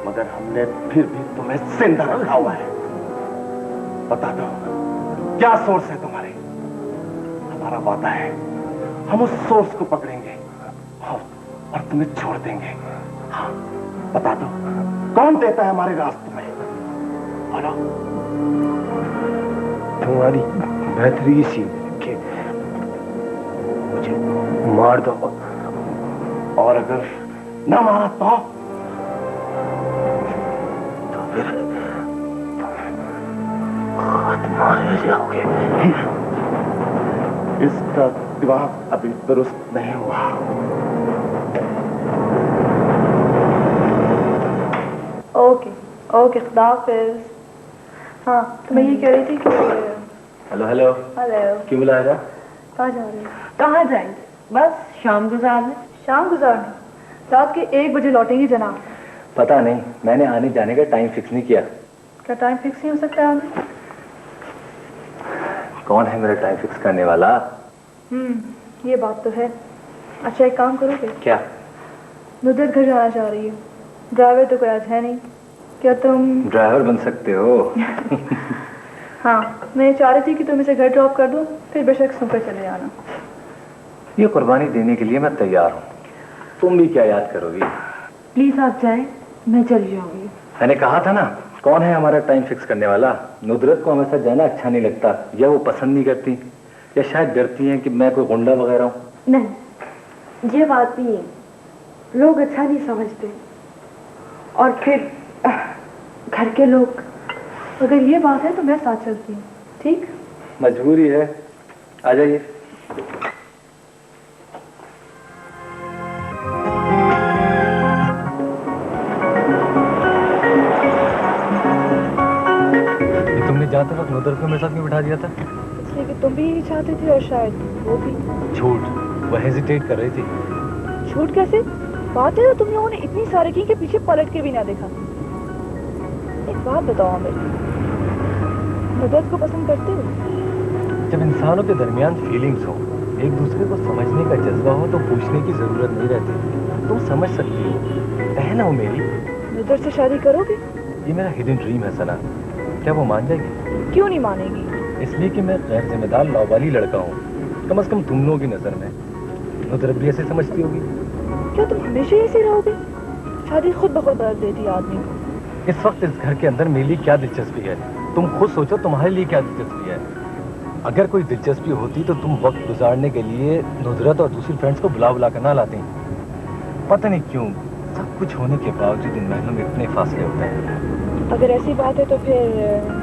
मगर हमने फिर भी तुम्हें जिंदा रखा हुआ है। बता दो क्या सोर्स है तुम्हारे? हमारा वादा है हम उस सोर्स को पकड़ेंगे और तुम्हें छोड़ देंगे। हाँ बता दो कौन देता है हमारे रास्ते में? बोलो। तुम्हारी बेहतरी सी कि मुझे मार दो, और अगर न मारा तो फिर मारे जाओगे। इसका दिमाग अभी दुरुस्त नहीं हुआ। ओके ओके, खुदा हाफिज। हाँ तो मैं ये कह रही थी कि हेलो हेलो हेलो, क्यों बुलाया था? कहाँ जा रहे हो? कहाँ जाएंगे? बस शाम गुजारने। शाम गुजारने? रात के 1 बजे लौटेंगे जनाब। पता नहीं, मैंने आने जाने का टाइम फिक्स नहीं किया। क्या टाइम फिक्स नहीं हो सकता आने? कौन है मेरा टाइम फिक्स करने वाला? ये बात तो है। अच्छा एक काम करोगे? क्या? नुदरत घर जाना चाह रही है, ड्राइवर तो कोई आज है नहीं, क्या तुम ड्राइवर बन सकते हो? हाँ मैं ये चाह रही थी कि तुम इसे घर ड्रॉप कर दो, फिर बेशक सुनकर चले जाना। ये कुर्बानी देने के लिए मैं तैयार हूँ। तुम भी क्या याद करोगी? प्लीज आप जाएं, मैं चली जाऊंगी। मैंने कहा था ना, कौन है हमारा टाइम फिक्स करने वाला? नुदरत को हमेशा जाना अच्छा नहीं लगता, या वो पसंद नहीं करती, या शायद डरती हैं कि मैं कोई गुंडा वगैरह हूँ। नहीं, ये बात नहीं है, लोग अच्छा नहीं समझते। और फिर घर के लोग। अगर ये बात है तो मैं साथ चलती हूँ। ठीक? मजबूरी है, आ जाइए। तुमने जाते वक्त नुदरत को मेरे साथ क्यों बिठा दिया था? इसलिए कि तुम भी यही चाहते थे और शायद वो भी। झूठ, वो हेजिटेट कर रही थी। झूठ कैसे? बात है तो तुम लोगों ने इतनी सारी की कि पीछे पलट के भी ना देखा। एक बात बताओ हमें, नुदरत को पसंद करते हो? जब इंसानों के दरमियान फीलिंग्स हो, एक दूसरे को समझने का जज्बा हो, तो पूछने की जरूरत नहीं रहती। तुम समझ सकती हो, बहन हो मेरी। नुदरत से शादी करोगे? ये मेरा हिडन ड्रीम है सना। क्या वो मान जाएगी? क्यों नहीं मानेगी? इसलिए कि मैं गैर जिम्मेदार लावाली लड़का हूँ। कम से कम तुम लोगों की नजर में नुदरत भी ऐसे समझती होगी। क्या तुम हमेशा ऐसे रहोगे? शादी खुद ब खुद बदल देती है आदमी को। इस वक्त इस घर के अंदर मेरी क्या दिलचस्पी है? तुम खुद सोचो, तुम्हारे लिए क्या दिलचस्पी है? अगर कोई दिलचस्पी होती तो तुम वक्त गुजारने के लिए नुदरत और दूसरी फ्रेंड्स को बुला कर ना लाती। पता नहीं क्यों सब कुछ होने के बावजूद इन महलों में इतने फासले होते हैं। अगर ऐसी बात है तो फिर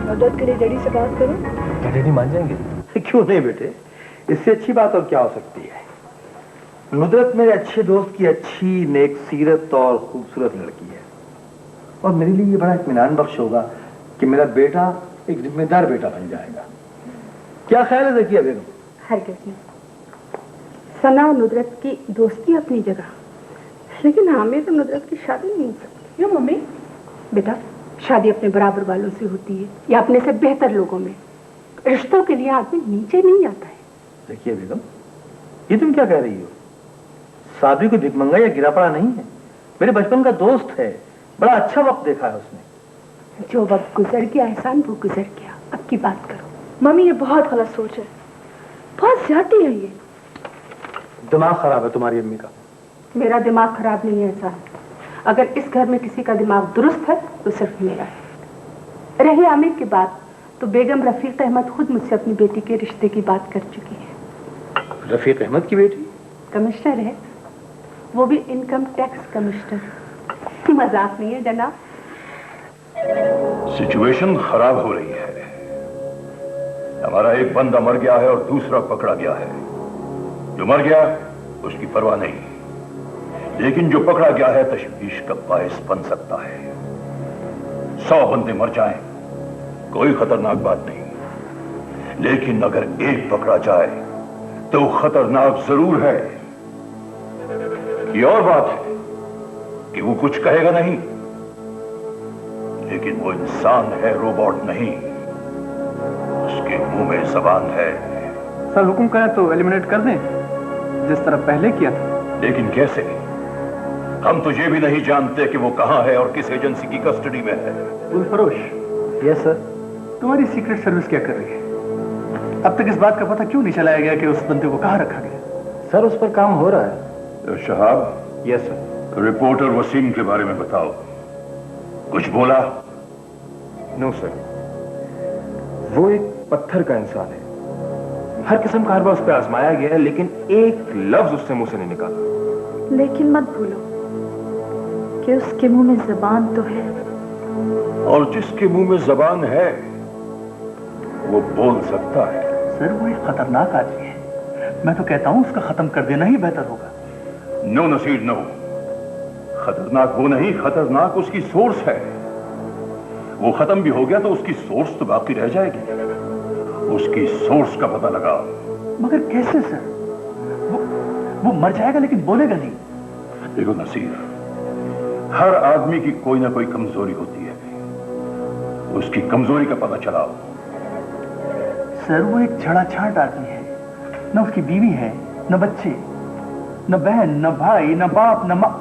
नुदरत के लिए डैडी से बात करो। क्या डैडी मान जाएंगे? क्यों नहीं बेटे, इससे अच्छी बात और क्या हो सकती है। नुदरत मेरे अच्छे दोस्त की अच्छी नेक सीरत और खूबसूरत लड़की है, और मेरे लिए ये बड़ा इत्मीनान बख्श होगा कि मेरा बेटा एक जिम्मेदार बेटा बन जाएगा। क्या ख्याल है ज़किया बेगम? हरगिज़ नहीं। सना और नुदरत की दोस्ती अपनी जगह, लेकिन आमिर और नुदरत की शादी नहीं हो सकती। क्यों मम्मी? बेटा, शादी अपने बराबर वालों से होती है या अपने से बेहतर लोगों में। रिश्तों के लिए आदमी नीचे नहीं आता है। ज़किया बेगम, ये तुम क्या कह रही हो? साबरी कोई भिखमंगा या गिरा पड़ा नहीं है, मेरे बचपन का दोस्त है, बड़ा अच्छा वक्त देखा है उसने। जो वक्त गुजर गया एहसान, वो गुजर गया, अब की बात करो। मम्मी ये बहुत गलत सोच है, बहुत ज्यादा है ये। दिमाग खराब है तुम्हारी अम्मी का। मेरा दिमाग खराब नहीं है एहसान। अगर इस घर में किसी का दिमाग दुरुस्त है तो सिर्फ मेरा है। रही आमिर की बात, तो बेगम रफीक अहमद खुद मुझसे अपनी बेटी के रिश्ते की बात कर चुकी है। रफीक अहमद की बेटी? कमिश्नर है, वो भी इनकम टैक्स कमिश्नर। मजाक नहीं है जनाब। सिचुएशन खराब हो रही है। हमारा एक बंदा मर गया है और दूसरा पकड़ा गया है। जो मर गया उसकी परवाह नहीं, लेकिन जो पकड़ा गया है तशवीश का बायस बन सकता है। 100 बंदे मर जाएं, कोई खतरनाक बात नहीं, लेकिन अगर एक पकड़ा जाए तो खतरनाक जरूर है। ये और बात है कि वो कुछ कहेगा नहीं, लेकिन वो इंसान है, रोबोट नहीं। उसके मुंह में जबान है। सर हुक्म करें तो एलिमिनेट कर दें, जिस तरह पहले किया था। लेकिन कैसे? हम तो ये भी नहीं जानते कि वो कहां है और किस एजेंसी की कस्टडी में है। गुलफरोश। Yes sir. तुम्हारी सीक्रेट सर्विस क्या कर रही है? अब तक इस बात का पता क्यों नहीं चलाया गया कि उस बंदे को कहां रखा गया? सर उस पर काम हो रहा है। Shahab. Yes sir. Reporter Waseem के बारे में बताओ, कुछ बोला? नो सर, वो एक पत्थर का इंसान है। हर किस्म का हरबा उस पर आजमाया गया है, लेकिन एक लफ्ज उससे मुंह से नहीं निकाला। लेकिन मत भूलो कि उसके मुंह में जबान तो है, और जिसके मुंह में जबान है वो बोल सकता है। सर वो एक खतरनाक आदमी है, मैं तो कहता हूं उसका खत्म कर देना ही बेहतर होगा। नो नसीर नो, खतरनाक वो नहीं, खतरनाक उसकी सोर्स है। वो खत्म भी हो गया तो उसकी सोर्स तो बाकी रह जाएगी। उसकी सोर्स का पता लगाओ। मगर कैसे सर? वो मर जाएगा लेकिन बोलेगा नहीं। देखो नसीर, हर आदमी की कोई ना कोई कमजोरी होती है, उसकी कमजोरी का पता चलाओ। सर वो एक छड़ाछाट आदमी है, न उसकी बीवी है, न बच्चे, न बहन, न भाई, न बाप, न मां।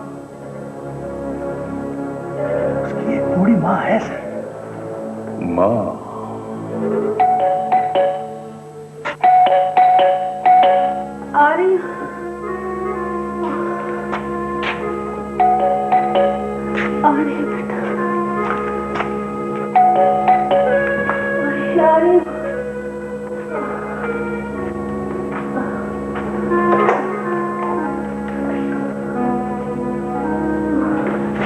उसकी एक बूढ़ी मां है सर। मां? आ रही है बेटा, आ रही हूँ।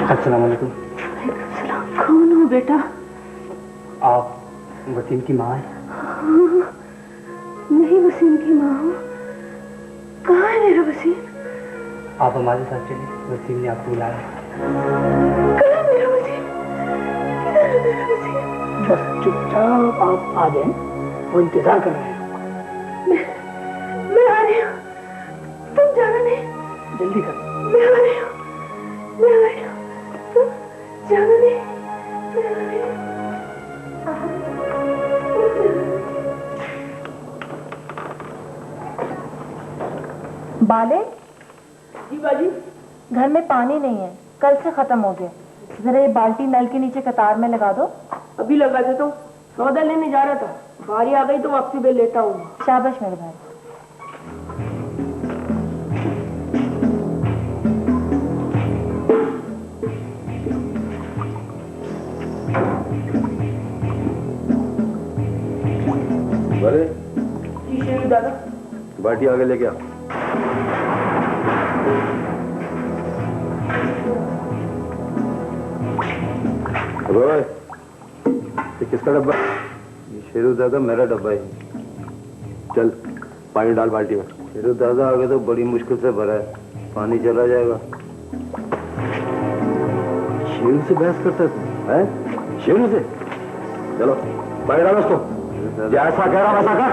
अस्सलाम वालेकुम। कौन हो बेटा? आप वसीम की माँ हैं? नहीं वसीम की माँ हूँ। कहाँ है मेरा वसीम? आप हमारे साथ चलिए, वसीम ने आपको बुलाया। कहाँ है मेरा वसीम? किधर है मेरा वसीम? बस चुपचाप आप आ जाए, वो इंतजार कर रहे हैं। मैं आ रही हूँ, तुम जाना नहीं। जल्दी कर। मैं आ रही हूँ, मैं आ रही हूँ, तुम जाना नहीं। मैं आ रही हूँ। बाले, जी बाजी। घर में पानी नहीं है, कल से खत्म हो गया। जरा ये बाल्टी नल के नीचे कतार में लगा दो। अभी लगा देता हूँ, सौदा लेने जा रहा था, बारी आ गई तो वापसी पे लेता हूँ। शाबाश मेरे भाई। अरे जी शेरू दादा। बाल्टी आगे लेके आ। ये किसका डब्बा? ये शेरू दादा मेरा डब्बा है। चल पानी डाल बाल्टी में। शेरू दादा आगे तो बड़ी मुश्किल से भरा है, पानी चला जाएगा। शेरू से बहस करता है? शेरू से? चलो पानी डालो उसको। जैसा कह रहा वैसा कर।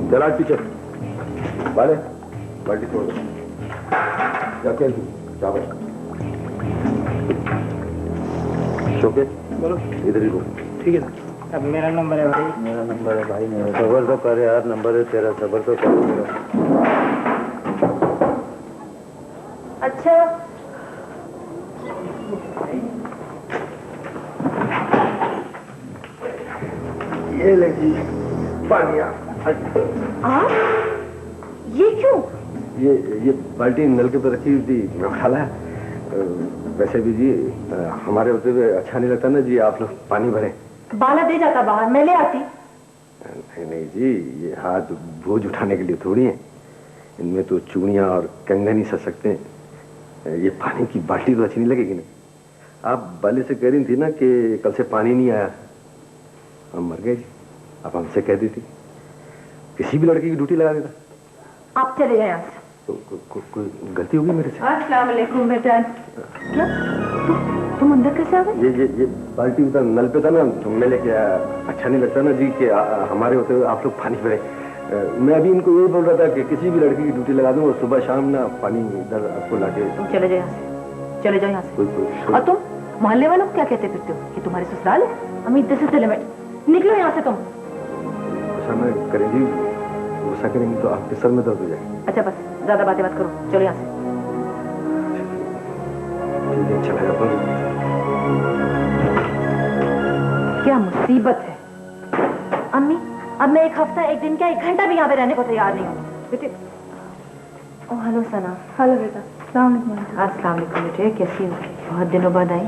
चला पीछे वाले बाल्टी छोड़ दो। जाके चावल शोके बोलो इधर ही रुक। ठीक है, अब मेरा नंबर है भाई। मेरा नंबर है भाई। मेरा सबर तो कर यार, नंबर है तेरा, सबर तो कर मेरा। अच्छा ये ले जी पानी। आप ये क्यों? ये बाल्टी नल के ऊपर रखी हुई थी, खाला। वैसे भी जी हमारे होते हुए अच्छा नहीं लगता ना जी आप लोग पानी भरे। बाला दे जाता बाहर, मैं ले आती। नहीं नहीं जी, ये हाथ बोझ उठाने के लिए थोड़ी है, इनमें तो चूड़ियाँ और कंगन ही सज सकते हैं। ये पानी की बाल्टी तो अच्छी नहीं लगेगी ना। आप बाले से कह रही थी ना कि कल से पानी नहीं आया, हम मर गए जी। आप हमसे कह दी थी, किसी भी लड़की की ड्यूटी लगा देता। आप चले जाए यहाँ से। कोई गलती होगी मेरे से? अस्सलाम वालेकुम बेटा। क्या? तुम अंदर कैसे आ गए? ये बाल्टी उधर नल पे था ना, तो मैं लेके आया। अच्छा नहीं लगता ना जी कि हमारे होते हुए आप लोग पानी भरे। मैं अभी इनको यही बोल रहा था कि किसी भी लड़की की ड्यूटी लगा दूं और सुबह शाम ना पानी इधर आपको लाके। तुम चले जाओ यहाँ से, चले जाओ यहाँ से। कोई और तुम मोहल्ले वालों को क्या कहते फिरते हो? ये तुम्हारे ससुराल है? अम्मी दिस इज द लिमिट, निकलो यहाँ से तुम। गुस्सा न करेंगी, गुस्सा करेंगी तो आपके सर में दर्द हो जाएगा। अच्छा बस ज्यादा बातें मत करो, चलो यहाँ से। ठीक है, चला जाता हूँ। क्या मुसीबत है अम्मी, अब मैं 1 हफ्ता 1 दिन क्या 1 घंटा भी यहाँ पे रहने को तैयार नहीं हूँ। बेटे ओ हेलो सना। हेलो बेटा। अस्सलाम वालेकुम बेटे, कैसी हो? बहुत दिनों बाद आई।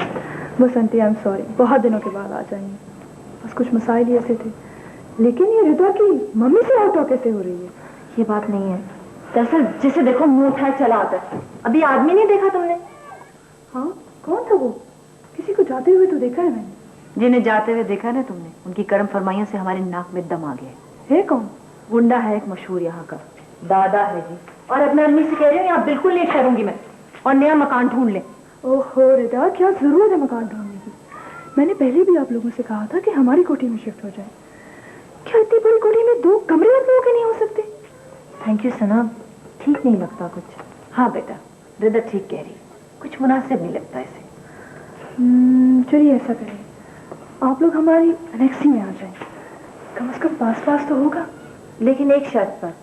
बस आंटी आई एम सॉरी, बहुत दिनों के बाद आ जाएंगे, बस कुछ मसाइल ऐसे थे। लेकिन ये रिदा की मम्मी से ऑटो कैसे हो रही है? ये बात नहीं है, दरअसल जिसे देखो मुंह उठाए चला आता है। अभी आदमी नहीं देखा तुमने? हाँ, कौन था वो? किसी को जाते हुए तो देखा है मैंने। जिन्हें जाते हुए देखा ना तुमने, उनकी कर्म फरमाइयों से हमारे नाक में दम आ गया है। कौन? गुंडा है एक मशहूर यहाँ का, दादा है जी। और अब मैं अम्मी से कह रही हूँ यहाँ बिल्कुल नहीं ठहरूंगी मैं, और नया मकान ढूंढ ले। ओहो रिदा, क्या जरूरत है मकान ढूंढने की? मैंने पहले भी आप लोगों से कहा था कि हमारी कोठी में शिफ्ट हो जाए। क्या इतनी बड़ी कोठी में 2 कमरे आप लोगों के नहीं हो सकते? थैंक यू सना, ठीक नहीं लगता कुछ। हाँ बेटा, रिदा ठीक कह रही, कुछ मुनासिब नहीं लगता ऐसे। चलिए ऐसा करें, आप लोग हमारी एनेक्सी में आ जाएं, कम से कम पास पास तो होगा। लेकिन एक शर्त पर,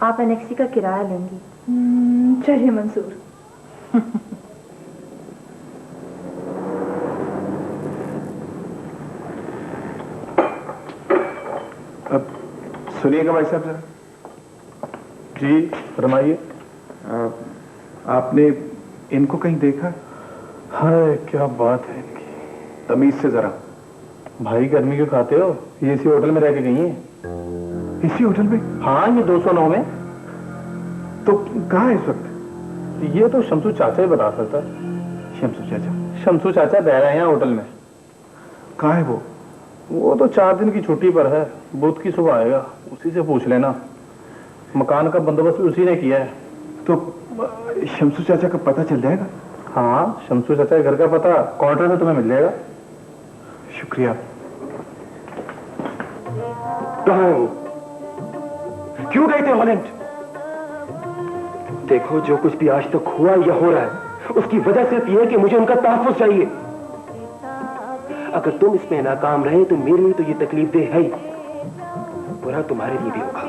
आप एनेक्सी का किराया लेंगी। चलिए मंजूर। अब सुनिएगा भाई साहब जरा। जी फरमाइए। आपने इनको कहीं देखा? हाय क्या बात है इनकी, तमीज से जरा। भाई गर्मी क्यों खाते हो? ये इसी होटल में रह के गई हैं। इसी होटल में? हाँ, ये 209 में। तो कहाँ है इस वक्त? ये तो शमसू चाचा ही बता सकता। शमसू चाचा? शमसू चाचा रह रहे हैं यहाँ होटल में। कहाँ है वो? वो तो 4 दिन की छुट्टी पर है, बुध की सुबह आएगा, उसी से पूछ लेना। मकान का बंदोबस्त भी उसी ने किया है। तो शमसू चाचा का पता चल जाएगा? हाँ, शमसू चाचा के घर का पता क्वार्टर से तुम्हें मिल जाएगा। शुक्रिया। कहाँ है वो? क्यों गए थे हॉलैंड? देखो, जो कुछ भी आज तक हुआ या हो रहा है, उसकी वजह सिर्फ यह है कि मुझे उनका तहफ्फुज़ चाहिए। अगर तुम इसमें नाकाम रहे तो मेरे लिए तो ये तकलीफ दे है ही, बुरा तुम्हारे लिए भी होगा।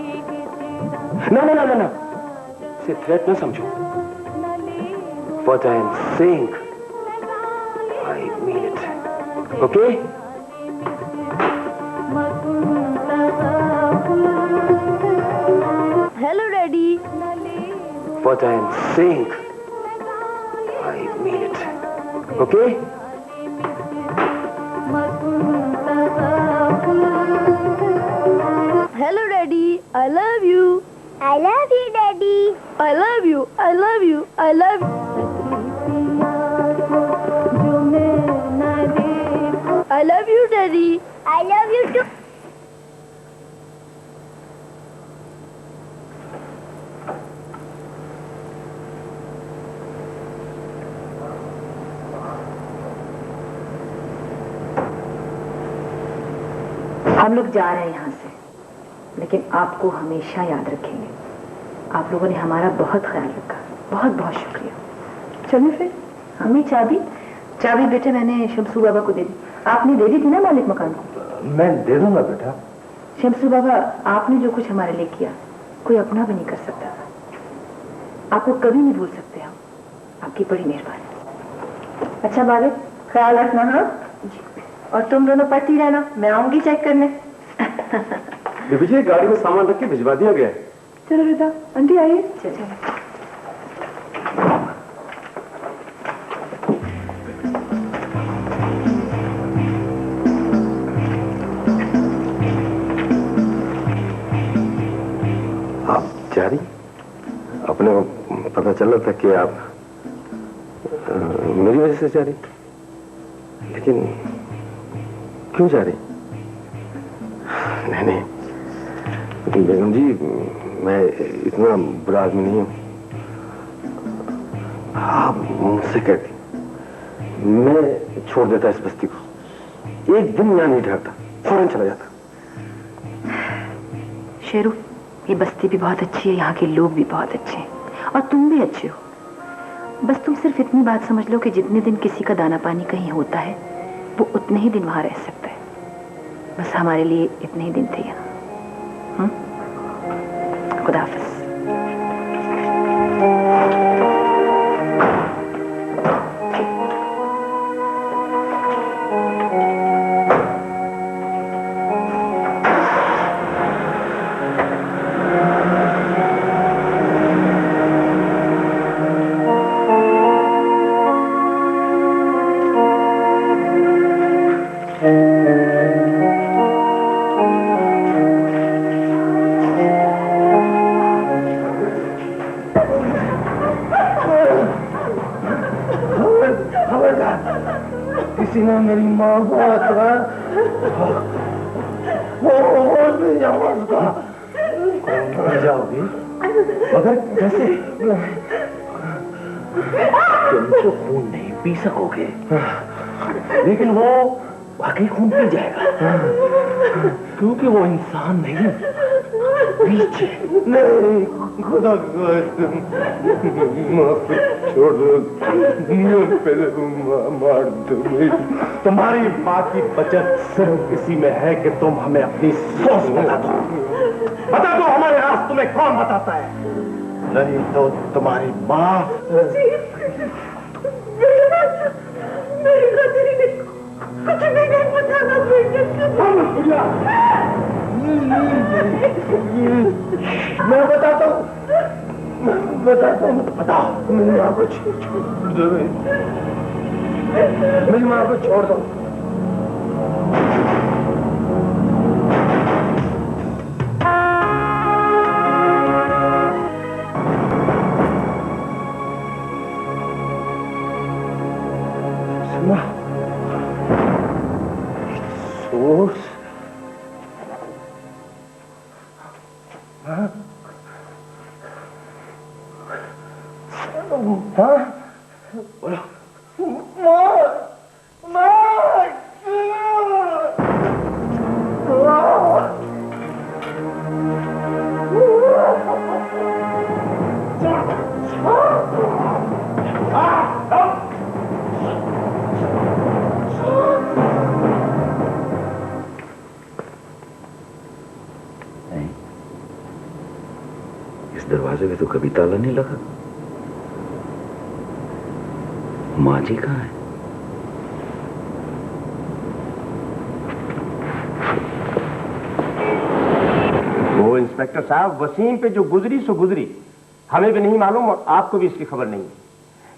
ना ना ना ना ना, इसे थ्रेट ना समझो। What I am saying, I mean it. Okay? Hello daddy. What I am saying, I mean it. Okay? Hello daddy, I love you. I love you, Daddy. I love you. I love you. I love you. I love you, Daddy. I love you too. हम लोग जा रहे हैं यहाँ से, लेकिन आपको हमेशा याद रखेंगे। आप लोगों ने हमारा बहुत ख्याल रखा, बहुत बहुत शुक्रिया। चलिए फिर। हमें चाबी बेटे मैंने शमसू बाबा को दे दी। आपने दे दी थी ना मालिक मकान को? मैं दे दूंगा बेटा। शमसू बाबा, आपने जो कुछ हमारे लिए किया कोई अपना भी नहीं कर सकता। आपको कभी नहीं भूल सकते हम। आपकी बड़ी मेहरबानी। अच्छा मालिक, ख्याल रखना। हाँ, और तुम दोनों पढ़ती रहना, मैं आऊंगी चेक करने। बीबी जी, गाड़ी में सामान रख के भिजवा दिया गया है। चलो रिदा, आंटी आइए। चलो। आप जा रही? अपने को पता चल रहा था कि आप मेरी वजह से जा रही, लेकिन क्यों जा रही? नहीं, बेगम जी, मैं इतना बुरा आदमी नहीं हूं। आप मुझसे कहती, मैं छोड़ देता इस बस्ती को, एक दिन यहाँ नहीं ठहरता, फौरन चला जाता। शेरू, ये बस्ती भी बहुत अच्छी है, यहाँ के लोग भी बहुत अच्छे हैं, और तुम भी अच्छे हो। बस तुम सिर्फ इतनी बात समझ लो कि जितने दिन किसी का दाना पानी कहीं होता है वो उतने ही दिन वहां रह सकता है। बस हमारे लिए इतने ही दिन थे यहाँ। खुदा हाफिज। किसी ने मेरी माँ को मर जाओगी मगर कैसे? तुम तो खून नहीं पी सकोगे, लेकिन वो वाकई खून पी जाएगा, क्योंकि वो इंसान नहीं बीच है। नहीं, खुदा छोड़ दो, पहले मार दो। तुम्हारी माँ की बचत सिर्फ इसी में है कि तुम हमें अपनी सोच बता दो। बता दो हमारे राज तुम्हें कौन बताता है, नहीं तो तुम्हारी माँ कुछ भी नहीं बताना। मैं बताता हूँ, बताओ। मेरी माँ को छोड़ दो, मेरी माँ को छोड़ दो। सुना सोर्स? हाँ? बोलो। इस दरवाजे में तो कभी ताला नहीं लगा। माँ जी कहाँ है? वो इंस्पेक्टर साहब, वसीम पे जो गुजरी सो गुजरी, हमें भी नहीं मालूम और आपको भी इसकी खबर नहीं है।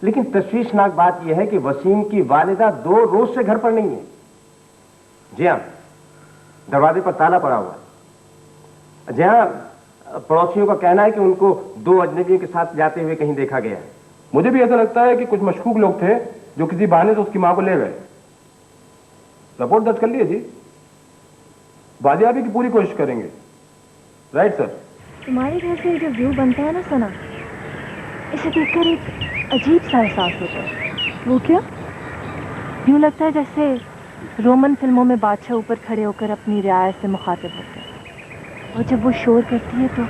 लेकिन तशवीशनाक बात यह है कि वसीम की वालिदा 2 रोज से घर पर नहीं है। जी हाँ, दरवाजे पर ताला पड़ा हुआ है। जी हाँ, पड़ोसियों का कहना है कि उनको 2 अजनबियों के साथ जाते हुए कहीं देखा गया है। मुझे भी ऐसा लगता है कि कुछ मशकूक लोग थे जो किसी बहाने से उसकी मां को ले गए। रिपोर्ट दर्ज कर लिए जी, बाजियाबी की पूरी कोशिश करेंगे। Right sir. तुम्हारे घर से जो व्यू बनता है ना सना, इसे देखकर एक अजीब सा एहसास होता है। वो क्या? यूं लगता है जैसे रोमन फिल्मों में बादशाह ऊपर खड़े होकर अपनी रियायत से मुखातिब होते हैं, और जब वो शोर करती है तो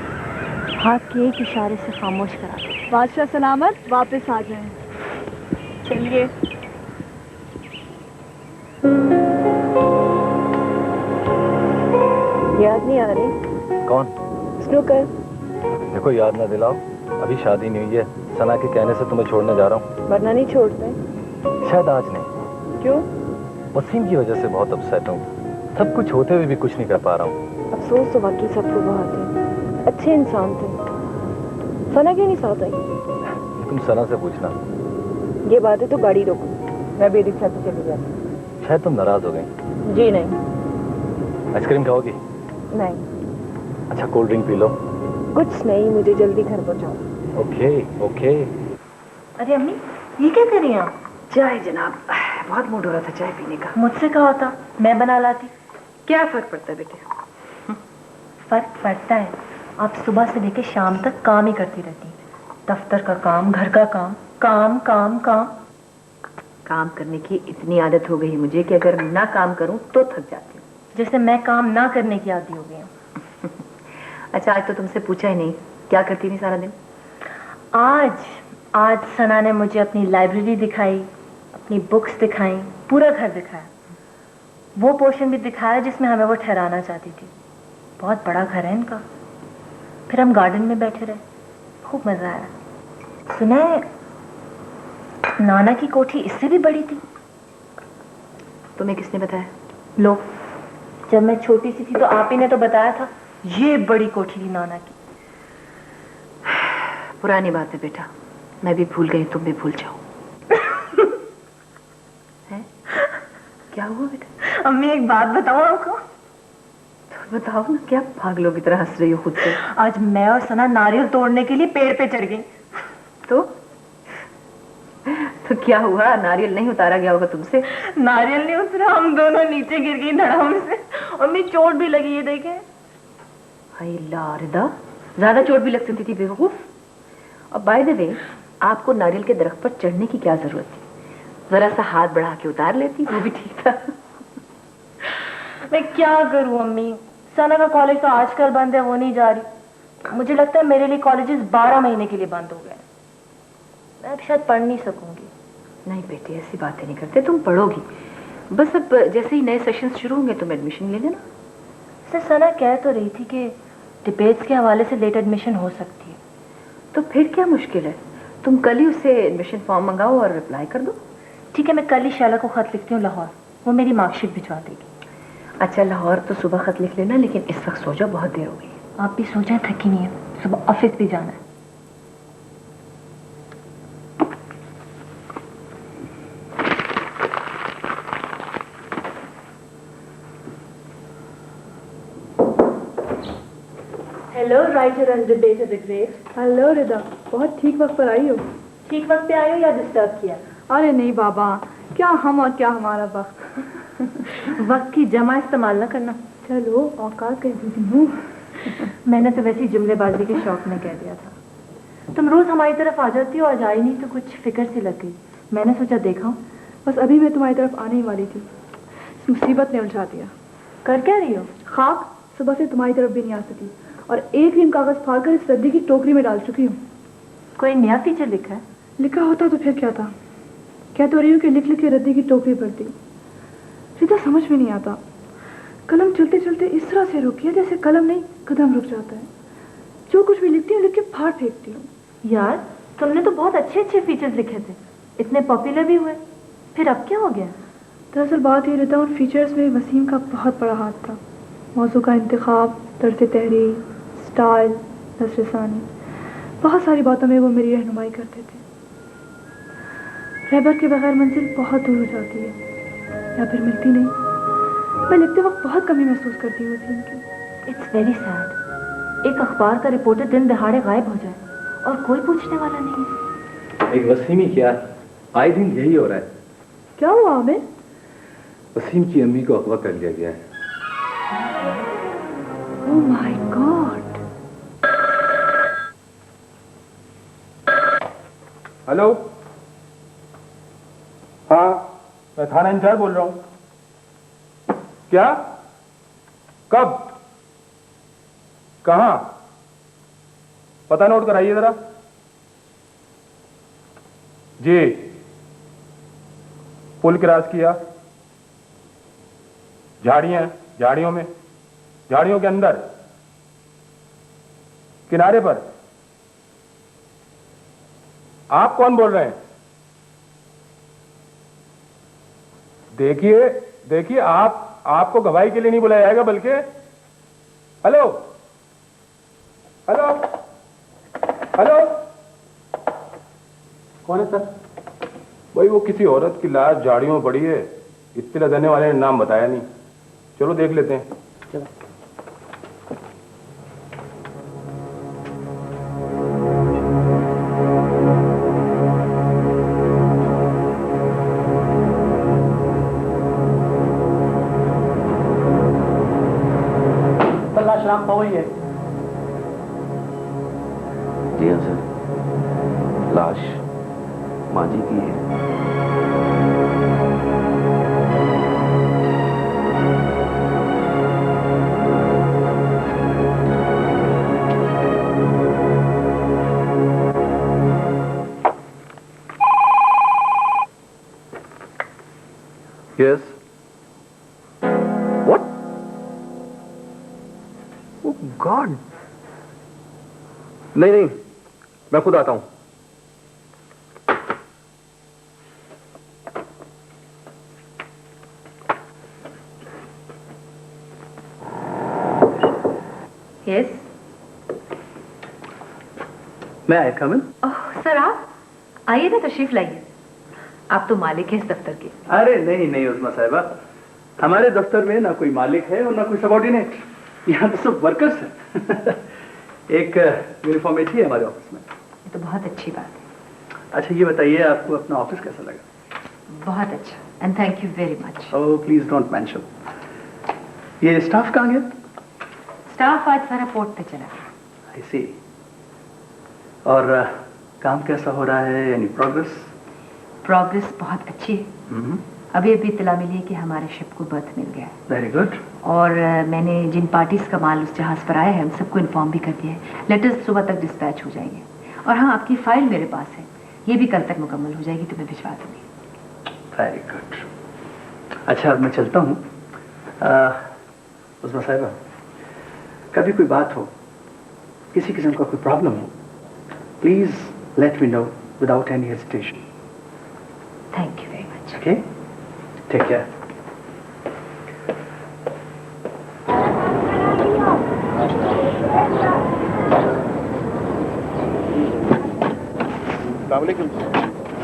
हाथ के एक इशारे से खामोश करा देते हैं। बादशाह सलामत वापस आ जाएं। चलिए। याद नहीं आ रही? कौन? स्नूकर। देखो, याद ना दिलाओ, अभी शादी नहीं हुई है। सना के कहने से तुम्हें छोड़ने जा रहा हूँ। वरना नहीं छोड़ते? शायद आज नहीं। क्यों? वसीम की वजह से बहुत अपसेट हूँ। सब कुछ होते हुए भी कुछ नहीं कर पा रहा हूँ। अफसोस तो वाकई सबको बहुत है। अच्छे इंसान थे। सना क्यों नहीं साथ आई? तुम सना से पूछना। ये बात है तो गाड़ी रोको, मैं भी रिक्शा से चली जाती। शायद तुम नाराज हो गई। जी नहीं। आइसक्रीम खाओगी? नहीं। अच्छा, कोल्ड ड्रिंक पी लो। कुछ नहीं, मुझे जल्दी घर पहुंचाओ। Okay okay. अरे अम्मी, ये क्या कर रही हैं आप? चाय जनाब, बहुत मूड हो रहा था चाय पीने का। मुझसे कहा होता, मैं बना लाती। क्या फर्क पड़ता है बेटे? फर्क पड़ता है, आप सुबह से लेकर शाम तक काम ही करती रहती हैं। दफ्तर का काम, घर का काम, काम काम काम। काम करने की इतनी आदत हो गई मुझे कि अगर ना काम करूं तो थक जाती हूँ। जैसे मैं काम ना करने की आदी हो गई हूँ। अच्छा, आज तो तुमसे पूछा ही नहीं, क्या करती थी सारा दिन? आज आज सना ने मुझे अपनी लाइब्रेरी दिखाई, अपनी बुक्स दिखाई, पूरा घर दिखाया। वो पोर्शन भी दिखाया जिसमें हमें वो ठहराना चाहती थी। बहुत बड़ा घर है इनका। फिर हम गार्डन में बैठे रहे, खूब मजा आया। सुना है नाना की कोठी इससे भी बड़ी थी। तुम्हें किसने बताया? लो, जब मैं छोटी सी थी तो आप ही ने तो बताया था, ये बड़ी कोठी थी नाना की। पुरानी बात है बेटा, मैं भी भूल गई, तुम भी भूल जाओ। है? क्या हुआ बेटा? अम्मी एक बात बताओ आपको। तो बताओ ना, क्या पागलों की तरह हंस रही हो खुद से? आज मैं और सना नारियल तोड़ने के लिए पेड़ पे चढ़ गई। तो क्या हुआ? नारियल नहीं उतारा गया होगा तुमसे? नारियल नहीं उतरा, हम दोनों नीचे गिर गई धड़ाम से। अम्मी चोट भी लगी है, देखे। हाय लारिदा, ज्यादा चोट भी लग सकती थी बेवकूफ। और बाय द वे, आपको नारियल के दरख्त पर चढ़ने की क्या जरूरत थी? जरा सा हाथ बढ़ा के उतार लेती, वो भी ठीक था। मैं क्या करूं अम्मी, सना का कॉलेज तो आजकल बंद है, वो नहीं जा रही। मुझे लगता है मेरे लिए कॉलेजेस 12 महीने के लिए बंद हो गए। मैं शायद पढ़ नहीं सकूंगी। नहीं बेटी, ऐसी बातें नहीं करते, तुम पढ़ोगी। बस अब जैसे ही नए सेशन शुरू होंगे तुम एडमिशन ले लेना। सर सना कह तो रही थी कि डिबेट्स के हवाले से लेट एडमिशन हो सकती है। तो फिर क्या मुश्किल है, तुम कल ही उससे एडमिशन फॉर्म मंगाओ और अप्लाई कर दो। ठीक है, मैं कल ही शैला को खत लिखती हूँ लाहौर, वो मेरी मार्कशीट भिजवा देगी। अच्छा लाहौर तो सुबह खत लिख लेना, लेकिन इस वक्त सो जाओ, बहुत देर हो गई। आप भी सो जाए, थकी नहीं है, सुबह ऑफिस भी जाना है। Hello writer and debater the great. Hello Rida, बहुत ठीक वक्त पर आई हो। ठीक वक्त पे आई हो या डिस्टर्ब किया? अरे नहीं बाबा, क्या हम और क्या हमारा वक्त। वक्त की जमा इस्तेमाल ना करना। चलो औकात कह देती हूँ। मैंने तो वैसे ही जुमलेबाजी के शौक में कह दिया था। तुम रोज हमारी तरफ आ जाती हो, आज आई नहीं तो कुछ फिक्र सी लग गई। मैंने सोचा देखा। बस अभी मैं तुम्हारी तरफ आने ही वाली थी, इस मुसीबत ने उलझा दिया। कर क्या रही हो? खाक, सुबह से तुम्हारी तरफ भी नहीं आ सकी और एक रिम कागज फाड़कर इस रद्दी की टोकरी में डाल चुकी हूँ। कोई नया फीचर लिखा है? लिखा होता तो फिर क्या था। कह तो रही हूँ कि लिख लिख के रद्दी की टोकरी भरती। सीधा समझ में नहीं आता, कलम चलते चलते इस तरह से रुकी है जैसे कलम नहीं कदम रुक जाता है। जो कुछ भी लिखती हूँ लिख के फाड़ फेंकती हूँ। यार तुमने तो बहुत अच्छे अच्छे फीचर्स लिखे थे, इतने पॉपुलर भी हुए, फिर अब क्या हो गया? दरअसल बात ये रहता, उन फीचर्स में वसीम का बहुत बड़ा हाथ था। मौजू का इंतखाब, तर्ज तहरीर, स्टाइल, नसरसानी, बहुत सारी बातों में वो मेरी रहनुमाई करते थे। रहबर के बगैर मंजिल बहुत दूर हो जाती है या फिर मिलती नहीं। मैं लिखते वक्त बहुत कमी महसूस करती हूँ वसीम की। It's very sad. एक अखबार का रिपोर्टर दिन दहाड़े गायब हो जाए और कोई पूछने वाला नहीं है। एक वसीम ही क्या, आए दिन यही हो रहा है। क्या हुआ हमें? वसीम की अम्मी को अगवा कर लिया गया है। Oh my God. हेलो, हाँ मैं थाना इंचार्ज बोल रहा हूं। क्या? कब? कहां? पता नोट कराइए जरा। जी, पुल क्रॉस किया, झाड़ियां, झाड़ियों में, झाड़ियों के अंदर, किनारे पर। आप कौन बोल रहे हैं? देखिए देखिए, आपको गवाही के लिए नहीं बुलाया जाएगा, बल्कि हेलो हेलो हेलो, कौन है सर? भाई वो किसी औरत की लाश झाड़ियों में पड़ी है, इत्तला देने वाले ने नाम बताया नहीं। चलो देख लेते हैं। चलो। लाश पाई है। जी हाँ सर, लाश माजी की है। ओह गॉड। नहीं नहीं, मैं खुद आता हूं। यस। मैं आई कम इन? ओह सर, आप आइए ना, तशरीफ लाइए। आप तो मालिक हैं इस दफ्तर के। अरे नहीं नहीं उस्मा साहिबा, हमारे दफ्तर में ना कोई मालिक है और ना कोई सबॉर्डिनेट, यहाँ तो सब वर्कर्स हैं। एक यूनिफॉर्मिटी है हमारे ऑफिस में। ये तो बहुत अच्छी बात है। अच्छा ये बताइए, आपको अपना ऑफिस कैसा लगा? बहुत अच्छा, and thank you very much. Oh please don't mention. ये स्टाफ कहाँ गया? स्टाफ आज सारा पोर्ट पे चला गया। आई सी। और काम कैसा हो रहा है? Any progress? प्रोग्रेस बहुत अच्छी है। अभी अभी इत्तला मिली है कि हमारे शिप को बर्थ मिल गया है। Very good. और मैंने जिन पार्टीज का माल उस जहाज पर आया है उन सबको इन्फॉर्म भी कर दिया है। लेटर्स सुबह तक डिस्पैच हो जाएंगे। और हाँ, आपकी फाइल मेरे पास है, ये भी कल तक मुकम्मल हो जाएगी तो मैं भिजवा दूंगी। Very good. अच्छा अब मैं चलता हूँ। उस्मा साहिबा, कभी कोई बात हो, किसी किस्म का कोई प्रॉब्लम हो, please let me know without any hesitation. Thank you very much. Okay, take care.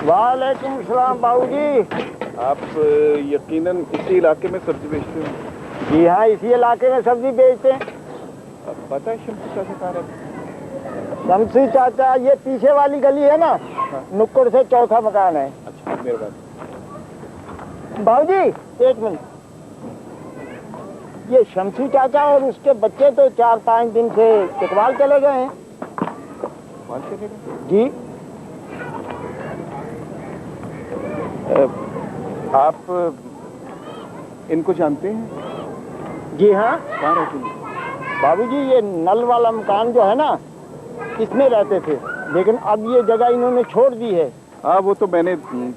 वालेकुम सलाम बाबूजी। आप यकीनन इसी इलाके में सब्जी बेचते हो? जी हाँ, इसी इलाके में सब्जी बेचते हैं। पता है शमसी चाचा कहाँ रहते हैं? शमसी चाचा ये पीछे वाली गली है ना, नुक्कड़ से चौथा मकान है। अच्छा मेहरबानी। बाबूजी एक मिनट, ये शमसी चाचा और उसके बच्चे तो 4-5 दिन से इकबाल चले गए हैं। जी आप इनको जानते हैं? जी हाँ। कहाँ रहते हैं? बाबूजी ये नल वाला मकान जो है ना, इसमें रहते थे, लेकिन अब ये जगह इन्होंने छोड़ दी है। हाँ वो तो मैंने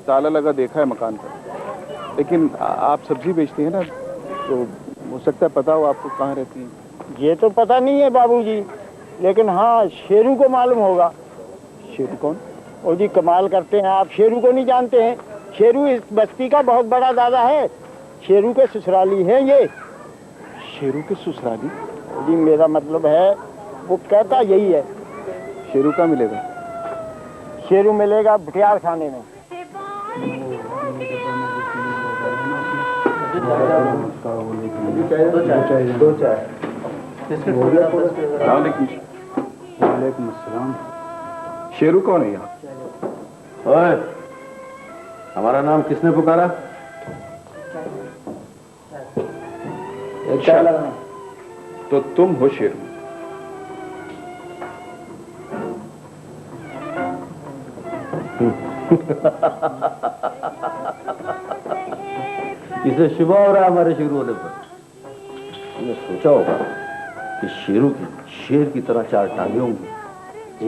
ताला लगा देखा है मकान पर, लेकिन आप सब्जी बेचती हैं ना, तो हो सकता है पता हो आपको कहाँ रहती हैं। ये तो पता नहीं है बाबूजी, लेकिन हाँ शेरू को मालूम होगा। शेरू कौन? ओ जी कमाल करते हैं आप, शेरू को नहीं जानते हैं? शेरू इस बस्ती का बहुत बड़ा दादा है, शेरू के ससुराली है ये। शेरू के ससुराली? जी मेरा मतलब है, वो कहता यही है। शेरू का मिलेगा? शेरू मिलेगा भटियार खाने में। दो चाय। वालेकुम अस्सलाम। शेरू कौन है यहाँ? ओए, हमारा नाम किसने पुकारा? चाय लगाना। तो तुम हो शेरू? इसे शुभ हो रहा है हमारे शेरू होने पर। तुमने सोचा होगा कि शेरू की शेर की तरह 4 टांगे होंगी,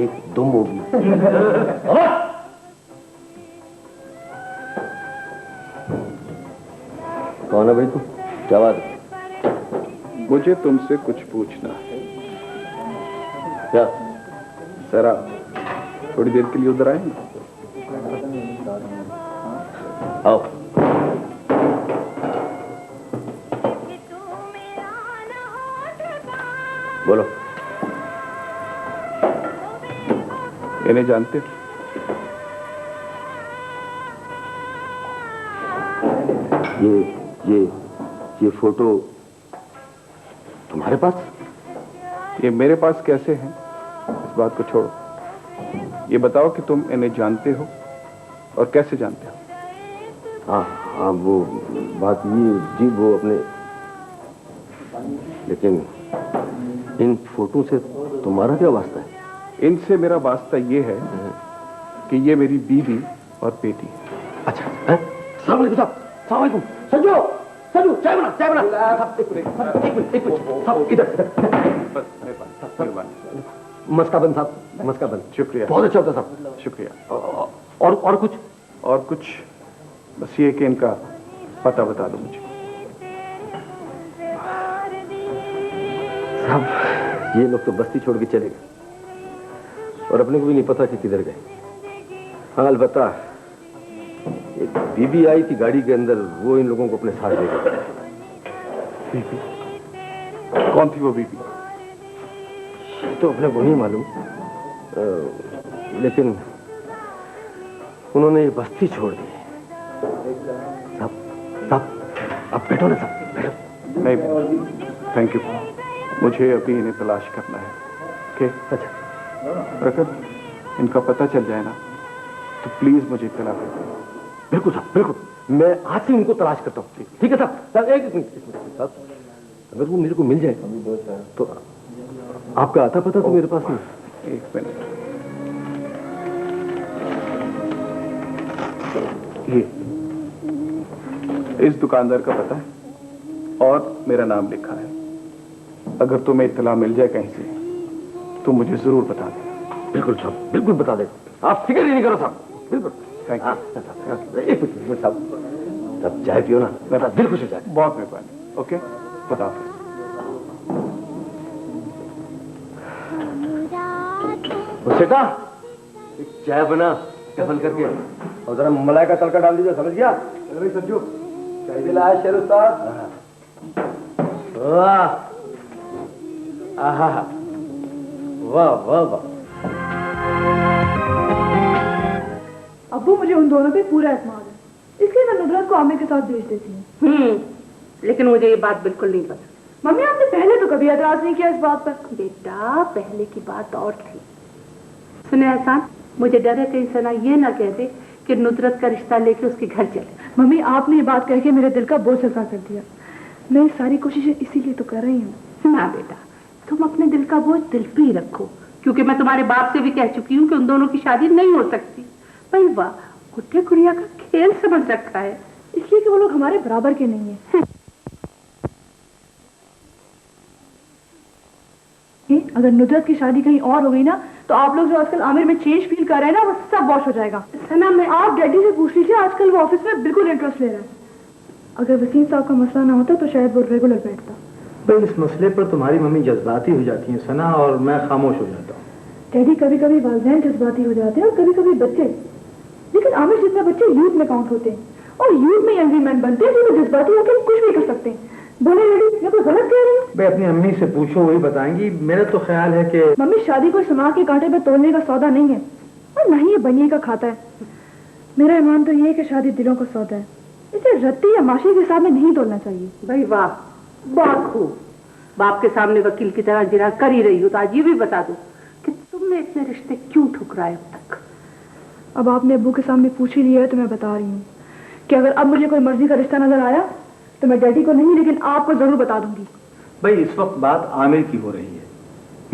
एक दुम होगी। कौन है भाई तू? क्या बात है? मुझे तुमसे कुछ पूछना है। क्या? जरा थोड़ी देर के लिए उधर आए? आओ। बोलो। इन्हें जानते हो? ये फोटो तुम्हारे पास? ये मेरे पास कैसे है, इस बात को छोड़ो। ये बताओ कि तुम इन्हें जानते हो और कैसे जानते हो? हाँ वो बात ये जी, वो अपने, लेकिन इन फोटो से तुम्हारा क्या वास्ता है? इनसे मेरा वास्ता ये है कि ये मेरी बीवी और बेटी है। अच्छा है? सलाम अलैकुम साहब। सलाम अलैकुम। संजू, संजू चाय बना, चाय बना। एक मिनट साहब, इधर। बस मेहरबानी। मस्काबन साहब, मस्काबन। शुक्रिया। बहुत अच्छा होता साहब। शुक्रिया। और कुछ? और कुछ बस ये कि इनका पता बता दो मुझे। साहब ये लोग तो बस्ती छोड़ के चले गए और अपने को भी नहीं पता कि किधर गए। हाँ अलबत्ता एक बीबी आई थी गाड़ी के अंदर, वो इन लोगों को अपने साथ ले गई। बीबी? कौन थी वो बीबी? तो अपने को नहीं मालूम, लेकिन उन्होंने ये बस्ती छोड़ दी। साहब आप बैठो ना साहब, बैठो। नहीं थैंक यू, मुझे अभी इन्हें तलाश करना है। ओके अच्छा, अगर इनका पता चल जाए ना तो प्लीज मुझे इत्तला कर दें। बिल्कुल साहब बिल्कुल, मैं आज से उनको तलाश करता हूँ। ठीक है साहब। एक मिनट साहब, अगर वो मेरे को मिल जाए तो आपका आता पता तो मेरे पास नहीं। एक मिनट, ये इस दुकानदार का पता है और मेरा नाम लिखा है। अगर तुम्हें इत्तला मिल जाए कहीं से तो मुझे जरूर बता देना। बिल्कुल साहब बिल्कुल बता दे, आप फिक्र ही नहीं करो साहब। बिल्कुल थैंक यू। एक मिनट साहब, चाय पियो ना, मेरा दिल खुश हो जाए। बहुत मेहरबानी। ओके खुदा हाफिज। सेठा एक चाय बना टफल करके और जरा मलाई का तड़का डाल दीजिए, समझ गया? भाई सज्जू चाय दिलाया शेर उस्ताद। वाह आहा वाह वाह वाह। अब्बू मुझे उन दोनों पे पूरा एतमाद है, इसलिए मैं नुसरत को आमिर के साथ भेज देती हूँ। लेकिन मुझे ये बात बिल्कुल नहीं पसंद। मम्मी आपने पहले तो कभी एतराज नहीं किया इस बात पर। बेटा पहले की बात और थी। सुने एहसान, मुझे डर है कहीं सना ये ना कह दे कि नुसरत का रिश्ता लेके उसके घर चले। मम्मी आपने ये बात कह के मेरे दिल का बोझ हल्का कर दिया। मैं सारी कोशिशें इसीलिए तो कर रही हूँ। ना बेटा, तुम अपने दिल का बोझ दिल पे ही रखो, क्योंकि मैं तुम्हारे बाप से भी कह चुकी हूँ कि उन दोनों की शादी नहीं हो सकती। भाई वाह, गुड्डे गुड़िया का खेल समझ रखा है, इसलिए कि वो लोग हमारे बराबर के नहीं है। अगर नुसरत की शादी कहीं और हो गई ना तो आप लोग जो आजकल आमिर में चेंज फील कर रहे हैं ना वो सब वॉश हो जाएगा। सना मैं आप डैडी से पूछ लीजिए, आजकल वो ऑफिस में बिल्कुल इंटरेस्ट ले रहा है। अगर वसीम साहब का मसला ना होता तो शायद वो रेगुलर बैठता। भाई इस मसले पर तुम्हारी मम्मी जज्बाती हो जाती है सना, और मैं खामोश हो जाता हूँ। डैडी कभी कभी वालिदैन जज्बाती हो जाते हैं और कभी कभी बच्चे, लेकिन आमिर जितने बच्चे यूथ में काउंट होते हैं और यूथ में यंग मैन बनते हैं जो जज्बाती होकर कुछ भी कर सकते हैं। बोले डैडी मैं तो गलत कह रही हूँ? भाई अपनी अम्मी से पूछो, वही बताएंगी। मेरा तो ख्याल है कि मम्मी शादी को सुना के कांटे पे तोड़ने का सौदा नहीं है और ना ही ये बनिए का खाता है। मेरा ईमान तो ये है कि शादी दिलों का सौदा है, इसे रत्ती या माशी के हिसाब में नहीं तोड़ना चाहिए। भाई वाह, बहुत खूब। बाप के सामने वकील की तरह जिरा कर ही रही हो तो आज ये भी बता दो कि तुमने इतने रिश्ते क्यों ठुकराए अब तक। अब आपने अब्बू के सामने पूछ ही लिया है तो मैं बता रही हूँ कि अगर अब मुझे कोई मर्जी का रिश्ता नजर आया तो मैं डैडी को नहीं लेकिन आपको जरूर बता दूंगी। भाई इस वक्त बात आमिर की हो रही है,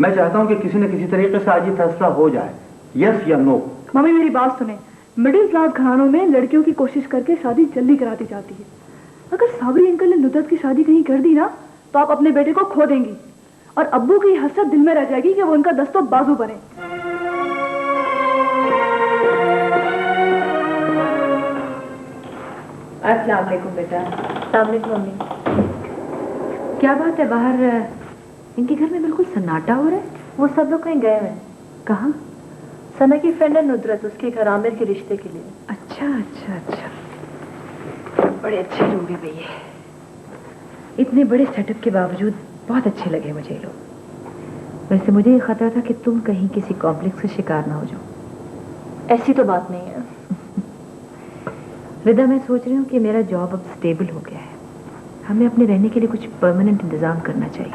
मैं चाहता हूँ कि किसी न किसी तरीके से आज ये फैसला हो जाए, यस या नो। मम्मी मेरी बात सुने, मिडिल क्लास घरानों में लड़कियों की कोशिश करके शादी जल्दी कराती जाती है। अगर साबरी अंकल ने नुसरत की शादी कहीं कर दी ना तो आप अपने बेटे को खो देंगी और अब्बू की हसरत दिल में रह जाएगी कि वो उनका दस्तों बाजू बने। अस्सलाम वालेकुम बेटा। अस्सलाम वालेकुम मम्मी। क्या बात है, बाहर इनके घर में बिल्कुल सन्नाटा हो रहा है। वो सब लोग कहीं गए हैं। कहाँ? सना की फ्रेंड है नुसरत, उसके घर आमिर के रिश्ते के लिए। अच्छा अच्छा अच्छा, बड़े अच्छे लोग हैं भैया। इतने बड़े सेटअप के बावजूद बहुत अच्छे लगे मुझे लोग। वैसे मुझे ये खतरा था कि तुम कहीं किसी कॉम्प्लेक्स का शिकार ना हो जाओ। ऐसी तो बात नहीं है रिदा, मैं सोच रही हूँ कि मेरा जॉब अब स्टेबल हो गया है, हमें अपने रहने के लिए कुछ परमानेंट इंतजाम करना चाहिए।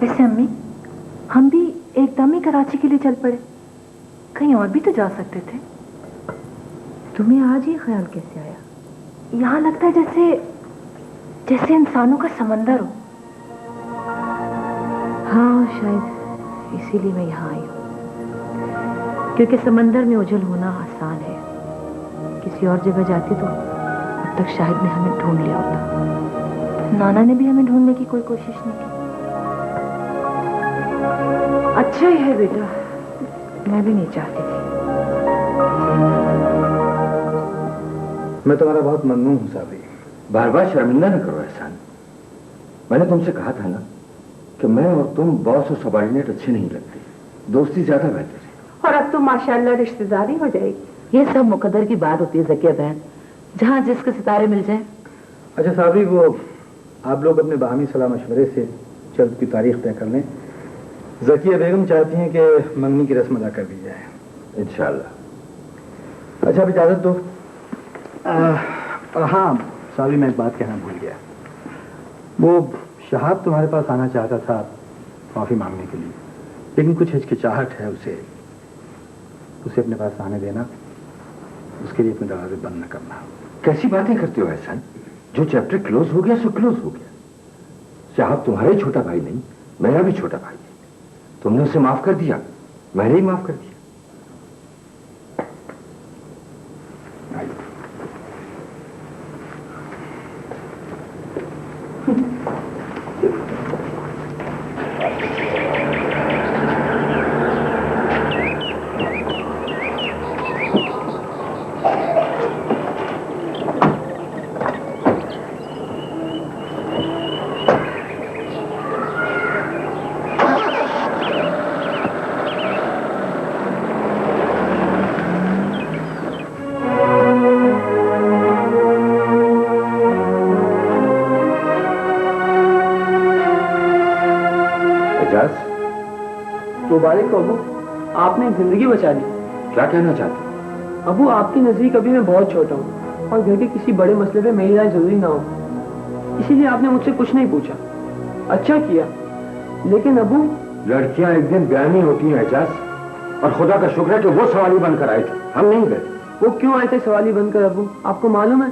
वैसे अम्मी, हम भी एकदम ही कराची के लिए चल पड़े, कहीं और भी तो जा सकते थे। तुम्हें आज ये ख्याल कैसे आया? यहाँ लगता है जैसे जैसे इंसानों का समंदर हो। हाँ शायद इसीलिए मैं यहाँ आई हूँ, क्योंकि समंदर में उजल होना आसान है। किसी और जगह जाती तो अब तक शायद ने हमें ढूंढ लिया होता। नाना ने भी हमें ढूंढने की कोई कोशिश नहीं की। अच्छा ही है बेटा, मैं भी नहीं चाहती थी। मैं तुम्हारा बहुत ममनून हूँ साबरी। बार बार शर्मिंदा न करो एहसान। मैंने तुमसे कहा था ना कि मैं और तुम बॉस और सबॉर्डिनेट अच्छे नहीं लगते, दोस्ती ज्यादा बेहतर है। और अब तो माशाल्लाह रिश्तेदारी हो जाएगी। ये सब मुकद्दर की बात होती है ज़किया बहन, जहाँ जिसके सितारे मिल जाए। अच्छा साहबी, वो आप लोग अपने बाहमी सलाह मशवरे से जल्द की तारीख तय कर लें। ज़किया बेगम चाहती हैं कि मंगनी की रस्म अदा कर दी जाए। इंशाअल्लाह। अच्छा, अब इजाज़त दो। हाँ साहबी, मैं एक बात कहना भूल गया। वो शहाब तुम्हारे पास आना चाहता था माफ़ी मांगने के लिए, लेकिन कुछ हिचकिचाहट है उसे अपने पास आने देना, उसके लिए अपने दरवाजे बंद न करना। कैसी बातें करते हो एहसान? जो चैप्टर क्लोज हो गया सो क्लोज हो गया। शहाब तुम्हारा ही छोटा भाई नहीं, मेरा भी छोटा भाई है। तुमने उसे माफ कर दिया, मैंने ही माफ कर दिया। मुबारक हो अबू, आपने जिंदगी बचा ली। क्या कहना चाहते? अबू, आपकी नजदीक अभी मैं बहुत छोटा हूँ और घर के किसी बड़े मसले पे मेरी राय जरूरी ना हो, इसीलिए आपने मुझसे कुछ नहीं पूछा। अच्छा किया। लेकिन अबू, लड़कियां एक दिन बयानी होती हैं एजाज, और खुदा का शुक्र है कि वो सवाली बनकर आए थे, हम नहीं गए। वो क्यों आए थे सवाली बनकर अबू, आपको मालूम है?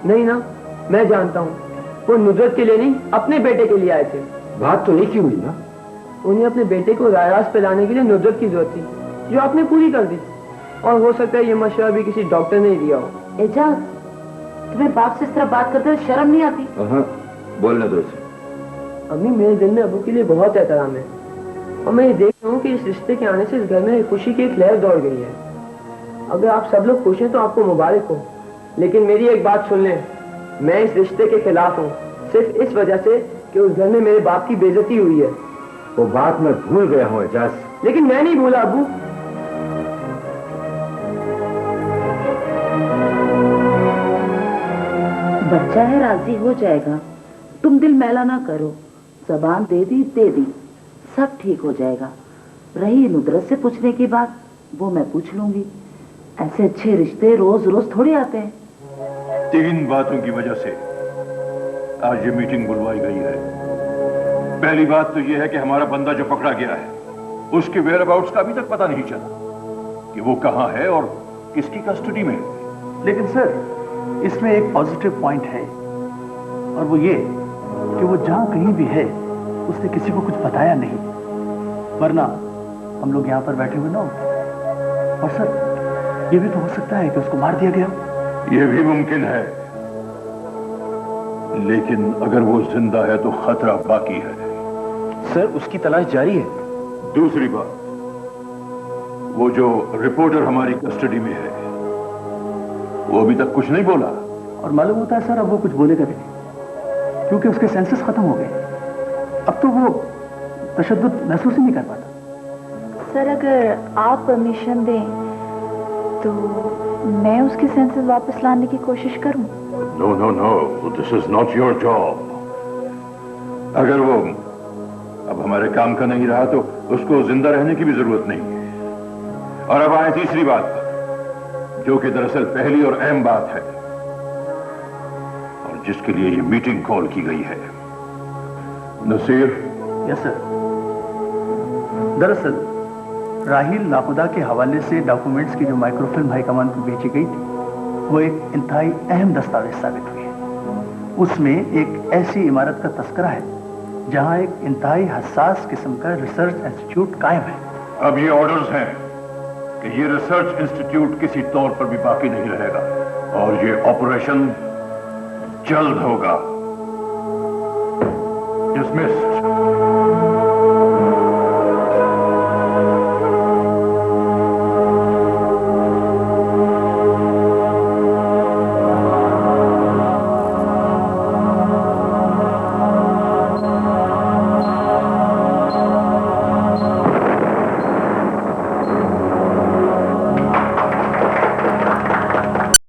नहीं ना? मैं जानता हूँ। वो नुजरत के लिए नहीं, अपने बेटे के लिए आए थे। बात तो एक ही हुई ना? उन्हें अपने बेटे को रायाज पे लाने के लिए नुजरत की जरूरत थी, जो आपने पूरी कर दी। और हो सकता है ये मशवरा भी किसी डॉक्टर ने ही दिया हो। एजाज, तुम्हें बाप से इस तरह बात करते हुए शर्म नहीं आती? बोलने दो इसे। अम्मी, मेरे दिल में अबू के लिए बहुत एहतराम है, और मैं ये देख रहा हूँ कि इस रिश्ते के आने से इस घर में खुशी की एक लहर दौड़ गई है। अगर आप सब लोग खुश हैं तो आपको मुबारक हो, लेकिन मेरी एक बात सुन लें, मैं इस रिश्ते के खिलाफ हूँ, सिर्फ इस वजह से कि उस घर में मेरे बाप की बेइज्जती हुई है। वो बात मैं भूल गया हूँ एजाज। लेकिन मैं नहीं भूला अबू। बच्चा है, राजी हो जाएगा, तुम दिल मैला ना करो। जबान दे दी, सब ठीक हो जाएगा। रही नुदरत से पूछने की बात, वो मैं पूछ लूंगी। ऐसे अच्छे रिश्ते रोज रोज थोड़ी आते हैं। 3 बातों की वजह से आज ये मीटिंग बुलवाई गई है। पहली बात तो यह है कि हमारा बंदा जो पकड़ा गया है, उसके वेयर अबाउट्स का अभी तक पता नहीं चला कि वो कहां है और किसकी कस्टडी में है। लेकिन सर, इसमें एक पॉजिटिव पॉइंट है, और वो ये कि वो जहां कहीं भी है उसने किसी को कुछ बताया नहीं, वरना हम लोग यहां पर बैठे हुए ना होते। और सर, ये भी तो हो सकता है कि उसको मार दिया गया। यह भी मुमकिन है, लेकिन अगर वो जिंदा है तो खतरा बाकी है। सर, उसकी तलाश जारी है। दूसरी बात, वो जो रिपोर्टर हमारी कस्टडी में है, वो अभी तक कुछ नहीं बोला। और मालूम होता है सर, अब वो कुछ बोलेगा भी नहीं, क्योंकि उसके सेंसेस खत्म हो गए। अब तो वो तशद्दुद महसूस ही नहीं कर पाता। सर, अगर आप परमिशन दें तो मैं उसके सेंसेस वापस लाने की कोशिश करूं। No no no, this is not your job. अगर वो अब हमारे काम का नहीं रहा तो उसको जिंदा रहने की भी जरूरत नहीं है। और अब आए तीसरी बात पर, जो कि दरअसल पहली और अहम बात है, और जिसके लिए ये मीटिंग कॉल की गई है। नसीर। Yes sir. दरअसल राहिल नाखुदा के हवाले से डॉक्यूमेंट्स की जो माइक्रोफिल्म हाईकमान को भेजी गई थी, वो एक इंतहाई अहम दस्तावेज साबित हुई है। उसमें एक ऐसी इमारत का तस्करा है जहां एक इंतहाई हसास किस्म का रिसर्च इंस्टीट्यूट कायम है। अब ये ऑर्डर्स हैं कि ये रिसर्च इंस्टीट्यूट किसी तौर पर भी बाकी नहीं रहेगा, और ये ऑपरेशन जल्द होगा। डिसमिस्ड।